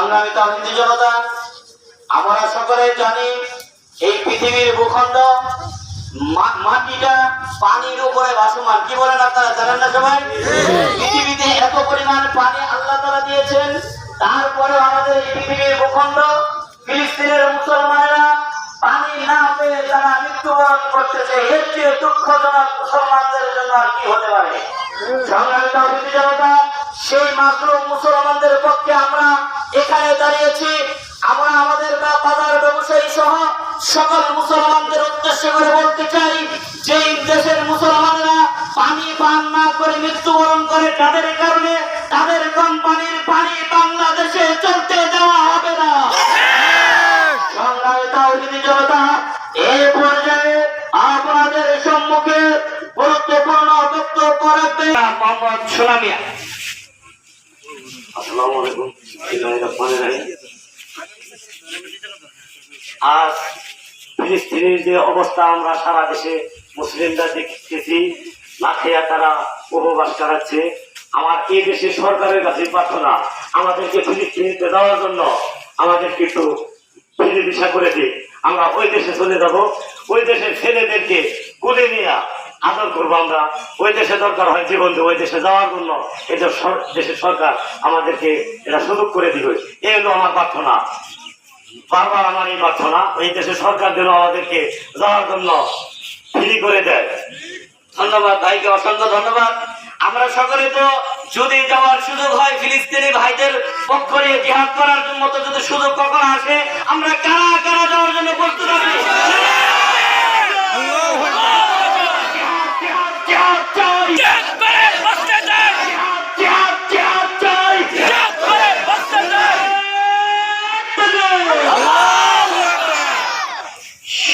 সংগ্রামী তাওহীদি জনতা, আমরা সকলে জানি এই পৃথিবীর ভূখণ্ড মাটিটা পানির উপরে ভাসমান। কি বলেন আপনারা, জানেন না সবাই? পৃথিবীতে এত পরিমাণ পানি আল্লাহ তাআলা দিয়েছেন, তারপরে আমাদের এই পৃথিবীর ভূখণ্ড ফিলিস্তিনের মুসলমানেরা পানি না পেয়ে তারা মৃত্যুবরণ করতেছে। এর চেয়ে দুঃখজনক মুসলমানদের জন্য আর কি হতে পারে? সংগ্রামী তাওহীদি জনতা, সেই মাসলুম মুসলমানদের পক্ষে আমরা এখানে দাঁড়িয়েছি। আমরা আমাদের বাজার ব্যবসায়ী সহ সকল মুসলমানদের উদ্দেশ্য করে বলতে চাই, যে দেশের মুসলমানরা পানি পান না করে মৃত্যুবরণ করে, তাদের কারণে তাদের কোম্পানির পানি বাংলাদেশে চলতে দেওয়া হবে না। সংগ্রামী তাওহীদি জনতা, এই পর্যায়ে আপনাদের সম্মুখে গুরুত্বপূর্ণ বক্তব্য রাখবেন মোহাম্মদ সোনা মিয়া। আসসালামু আলাইকুম। আজ ফিলিস্তিনের যে অবস্থা আমরা সারা দেশে মুসলিমরা দেখতেছি, না খেয়ে তারা উপবাস করাচ্ছে। আমার এই দেশের সরকারের কাছে প্রার্থনা, আমাদেরকে ফিলিস্তিনিতে দেওয়ার জন্য আমাদেরকে একটু ফিরে দিশা করে দিই। আমরা ওই দেশে চলে যাব, ওই দেশের ছেলেদেরকে কোলে নিয়ে আদর করবো। আমরা ওই দেশে দরকার হয় জীবন দেবো, ওই দেশে যাওয়ার জন্য এটা দেশের সরকার আমাদেরকে এটা সুযোগ করে দিবে। এই হলো আমার প্রার্থনা, বারবার আমার এই প্রার্থনা, ওই দেশের সরকার যেন আমাদেরকে যাওয়ার জন্য ফ্রি করে দেয়। ধন্যবাদ ভাইকে, অসংখ্য ধন্যবাদ। আমরা সকলে তো যদি যাওয়ার সুযোগ হয়, ফিলিস্তিনি ভাইদের পক্ষ নিয়ে জিহাদ করার মতো যদি সুযোগ কখন আসে, আমরা কারা কারা যাওয়ার জন্য প্রস্তুত আছি?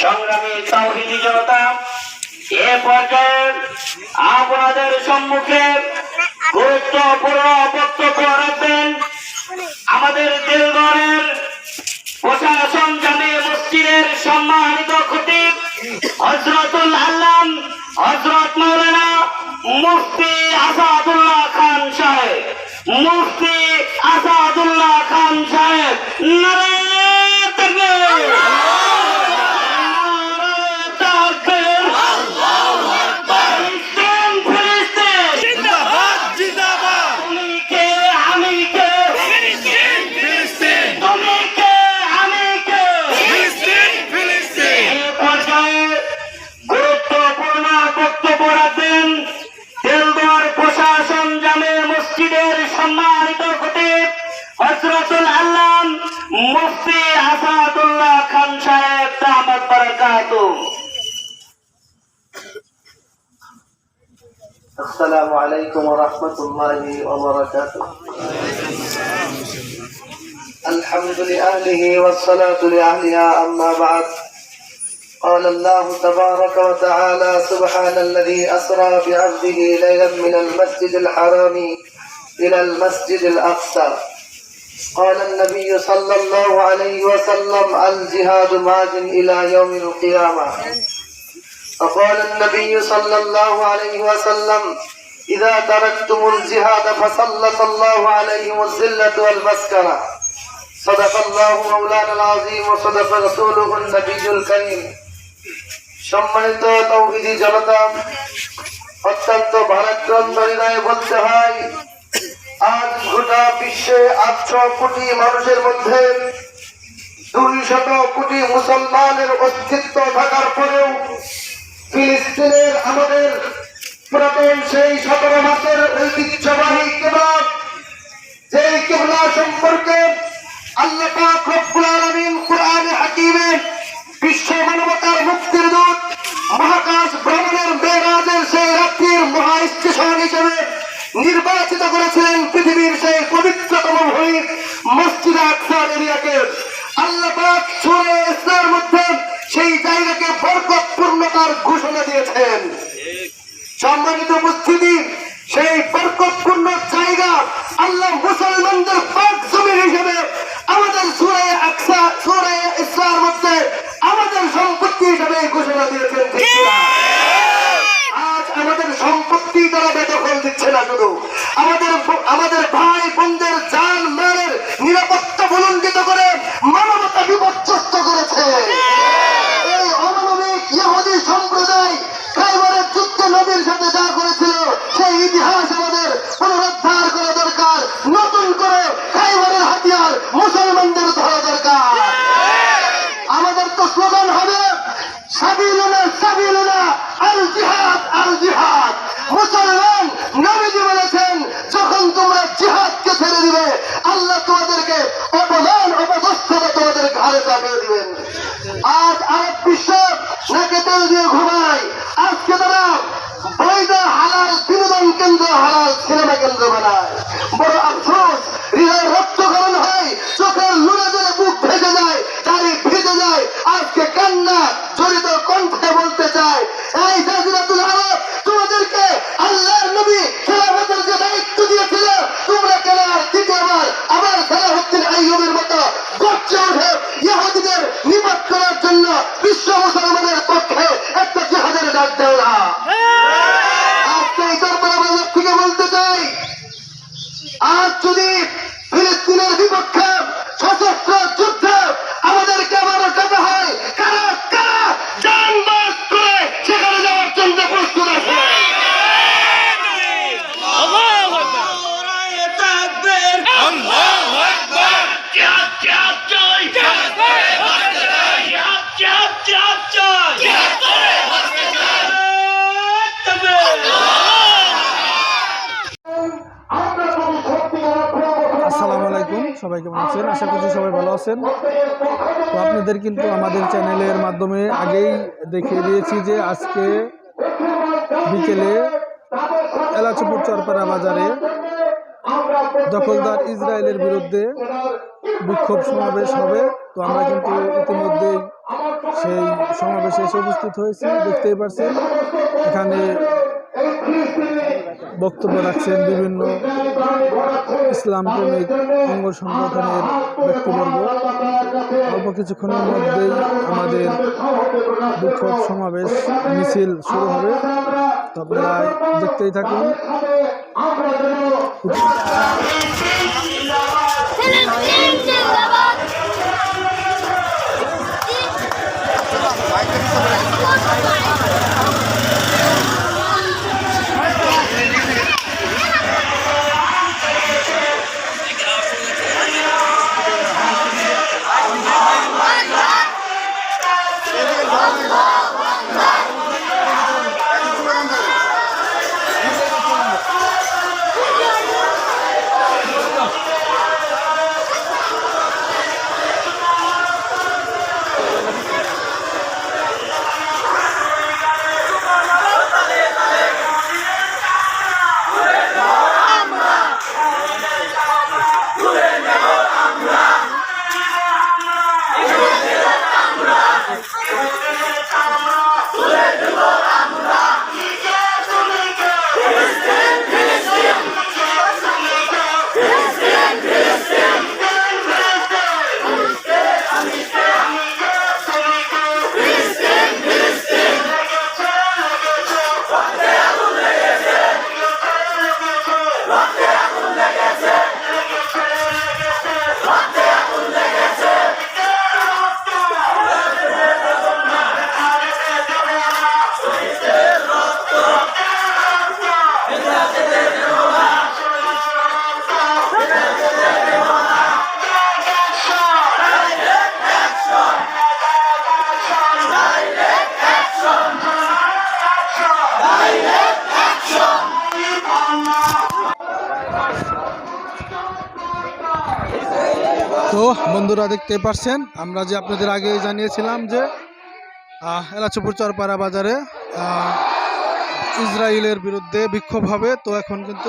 সংগ্রামী তাওহীদি জনতা, এ পর্যায়ে আপনাদের সম্মুখে গুরুত্বপূর্ণ বক্তব্য রাখবেন আমাদের দিলগড়ের প্রশাসন জামিয়া মসজিদের সম্মানিত খতিব হযরতুল আল্লাম হযরত মাওলানা মুফতি আসাদুল্লাহ খান সাহেব। মুফতি আসাদুল্লাহ খান সাহেব, নারায়ে তাকবীর। সম্মানিত খতিব হযরতুল আল্লাম মুফতি আসাদুল্লাহ খান সাহেব, দামাত বারাকাতুহু। আসসালামু আলাইকুম ওয়া রাহমাতুল্লাহি ওয়া বারাকাতুহু। আলহামদুলিল্লাহি আহলিহি ওয়াস সালাতু লি আহলিহা, আম্মা বা'দ। قال الله تبارك وتعالى سبحان الذي أسرى بعبده ليلا من المسجد الحرام إلى المسجد الأقصى. قال النبي صلى الله عليه وسلم الجهاد ماض إلى يوم القيامة. وقال النبي صلى الله عليه وسلم إذا تركتم الجهاد فسلط الله عليهم الذلة والمسكنة. صدق الله مولانا العظيم وصدق رسوله النبي الكريم. সম্মানিত তাওহীদি জনতা, অত্যন্ত ভারাক্রান্ত হৃদয়ে বলতে হয়, আজ গোটা বিশ্বে 800 কোটি মানুষের মধ্যে 200 কোটি মুসলমানের অস্তিত্ব থাকার পরেও ফিলিস্তিনের আমাদের পুরাতন সেই 17 মাসের ঐতিহ্যবাহী কিবলা, যেই কিবলা সম্পর্কে আল্লাহ পাক রব্বুল আলামিন কুরআনে হাকিমে বিশ্ব মানবতার মুক্তির দূত মহাকাশ ভ্রমণের মেরাজের সেই রাত্রির মহা স্টেশন হিসেবে নির্বাচিত করেছিলেন পৃথিবীর সেই পবিত্রতম ভূমি মসজিদ আকসা এরিয়াকে। আল্লাহ পাক সূরা ইসরার মধ্যে সেই জায়গাকে বরকতপূর্ণতার ঘোষণা দিয়েছেন। সম্মানিত উপস্থিতি, সেই বরকতপূর্ণ জায়গা আল্লাহ মুসলমানদের পাক জমি হিসেবে আমাদের সূরা আকসা, সূরা ইসরার মধ্যে আমাদের সম্পত্তি হিসেবে ঘোষণা দিয়েছেন। আজ আমাদের সম্পত্তি তারা বেদখল দিচ্ছে না, শুধু আমাদের ভাই বোনদের জান মালের নিরাপত্তা বলুন হাতে ছেড়ে দিবে, আল্লাহ তোমাদেরকে অপমান অপদস্থতা তোমাদের ঘাড়ে চাপিয়ে দিবেন। আজ আরব বিশ্ব নাকে তেল দিয়ে ঘুমায়, আজকে তারা বৈধ হালাল বিনোদন কেন্দ্র, হালাল সিনেমা কেন্দ্র বানায়। বড় আফসোস, হৃদয় রক্তকরণ হয়, চোখের লুড়ে জলে বুক ভেসে যায়, দাড়ি ভিজে যায়। আজকে কান্না জড়িত কণ্ঠে বলতে চায়, এই জাজিরাতুল আরব, তোমাদেরকে আল্লাহর নবী খেলাফতের যে দায়িত্ব দিয়েছিল, তোমরা কেন আর দ্বিতীয়বার আবার সালাহুদ্দিন আইয়ুবের মতো গর্জে ওঠে ইহুদিদের নিপাত করার জন্য বিশ্ব মুসলমানের পক্ষে একটা জিহাদের ডাক দেও না? আজকে এই দরবার বাজার থেকে বলতে চাই, আজ যদি ফিলিস্তিনের বিপক্ষে সশস্ত্র যুদ্ধে আমাদেরকে আবারও যেতে হয়, কারা কারা জান বাজ করে সেখানে যাওয়ার জন্য প্রস্তুত আছে? আসসালামু আলাইকুম, সবাই কেমন আছেন? আশা করছি সবাই ভালো আছেন। তো আপনাদের কিন্তু আমাদের চ্যানেলের মাধ্যমে আগেই দেখিয়ে দিয়েছি যে আজকে বিকেলে এলাচিপুর চরপাড়া বাজারে দখলদার ইসরায়েলের বিরুদ্ধে বিক্ষোভ সমাবেশ হবে। তো আমরা কিন্তু ইতিমধ্যেই সেই সমাবেশে এসে উপস্থিত হয়েছি। দেখতেই পাচ্ছেন এখানে বক্তব্য রাখছেন বিভিন্ন ইসলাম প্রেমিক অঙ্গ সংগঠনের ব্যক্তিবর্গ। অল্প কিছুক্ষণের মধ্যেই আমাদের বিক্ষোভ সমাবেশ মিছিল শুরু হবে। তো আপনারা দেখতেই থাকুন। তো বন্ধুরা দেখতে পাচ্ছেন, আমরা যে আপনাদের আগে জানিয়েছিলাম যে এলাচিপুর চরপাড়া বাজারে ইসরায়েলের বিরুদ্ধে বিক্ষোভ হবে। তো এখন কিন্তু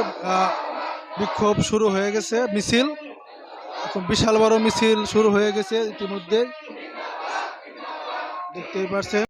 বিক্ষোভ শুরু হয়ে গেছে, মিছিল এখন বিশাল বড় মিছিল শুরু হয়ে গেছে ইতিমধ্যে, দেখতেই পাচ্ছেন।